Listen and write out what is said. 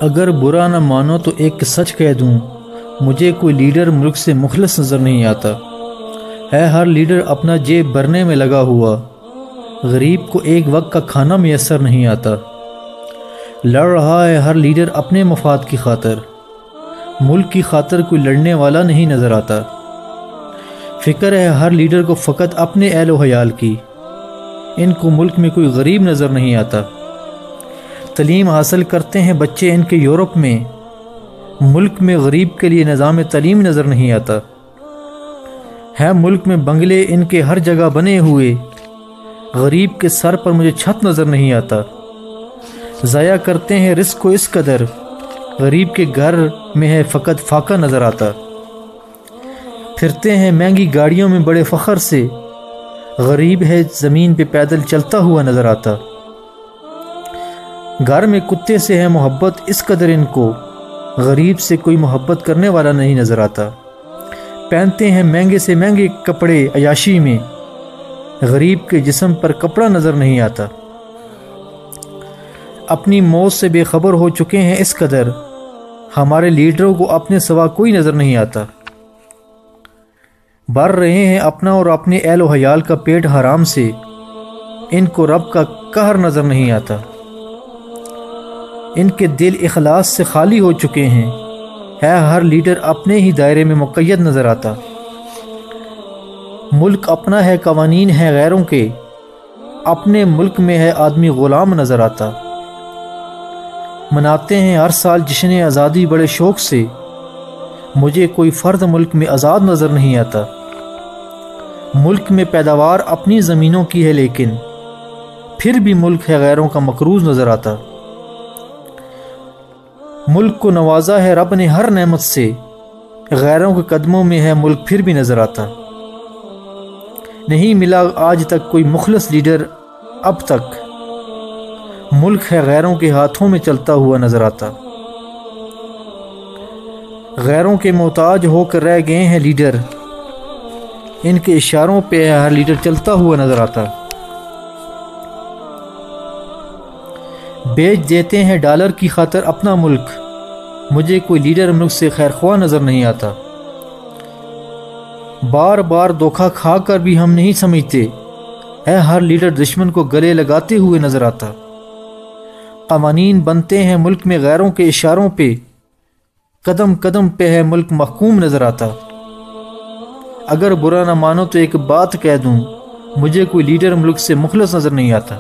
اگر برا نہ مانو تو ایک سچ کہہ دوں، مجھے کوئی لیڈر ملک سے مخلص نظر نہیں آتا ہے۔ ہر لیڈر اپنا جیب بھرنے میں لگا ہوا، غریب کو ایک وقت کا کھانا میسر نہیں آتا۔ لڑ رہا ہے ہر لیڈر اپنے مفاد کی خاطر، ملک کی خاطر کوئی لڑنے والا نہیں نظر آتا۔ فکر ہے ہر لیڈر کو فقط اپنے اہل و عیال کی، ان کو ملک میں کوئی غریب نظر نہیں آتا۔ تعلیم حاصل کرتے ہیں بچے ان کے یورپ میں، ملک میں غریب کے لیے نظام تعلیم نظر نہیں آتا ہے۔ ملک میں بنگلے ان کے ہر جگہ بنے ہوئے، غریب کے سر پر مجھے چھت نظر نہیں آتا۔ ضائع کرتے ہیں رزق کو اس قدر، غریب کے گھر میں ہے فقط فاقہ نظر آتا۔ پھرتے ہیں مہنگی گاڑیوں میں بڑے فخر سے، غریب ہے زمین پہ پیدل چلتا ہوا نظر آتا۔ گھر میں کتے سے ہے محبت اس قدر ان کو، غریب سے کوئی محبت کرنے والا نہیں نظر آتا۔ پہنتے ہیں مہنگے سے مہنگے کپڑے عیاشی میں، غریب کے جسم پر کپڑا نظر نہیں آتا۔ اپنی موت سے بے خبر ہو چکے ہیں اس قدر، ہمارے لیڈروں کو اپنے سوا کوئی نظر نہیں آتا۔ بھر رہے ہیں اپنا اور اپنے اہل و عیال کا پیٹ حرام سے، ان کو رب کا قہر نظر نہیں آتا۔ ان کے دل اخلاص سے خالی ہو چکے ہیں، ہے ہر لیڈر اپنے ہی دائرے میں مقید نظر آتا۔ ملک اپنا ہے قوانین ہے غیروں کے، اپنے ملک میں ہے آدمی غلام نظر آتا۔ مناتے ہیں ہر سال جشن آزادی بڑے شوق سے، مجھے کوئی فرد ملک میں آزاد نظر نہیں آتا۔ ملک میں پیداوار اپنی زمینوں کی ہے لیکن پھر بھی ملک ہے غیروں کا مقروض نظر آتا۔ ملک کو نوازا ہے رب نے ہر نعمت سے، غیروں کے قدموں میں ہے ملک پھر بھی نظر آتا۔ نہیں ملا آج تک کوئی مخلص لیڈر اب تک، ملک ہے غیروں کے ہاتھوں میں چلتا ہوا نظر آتا۔ غیروں کے محتاج ہو کر رہ گئے ہیں لیڈر، ان کے اشاروں پہ ہر لیڈر چلتا ہوا نظر آتا۔ بیچ دیتے ہیں ڈالر کی خاطر اپنا ملک، مجھے کوئی لیڈر ملک سے خیر خواہ نظر نہیں آتا۔ بار بار دھوکہ کھا کر بھی ہم نہیں سمجھتے، ہے ہر لیڈر دشمن کو گلے لگاتے ہوئے نظر آتا۔ قوانین بنتے ہیں ملک میں غیروں کے اشاروں پہ، قدم قدم پہ ہے ملک محکوم نظر آتا۔ اگر برا نہ مانو تو ایک بات کہہ دوں، مجھے کوئی لیڈر ملک سے مخلص نظر نہیں آتا۔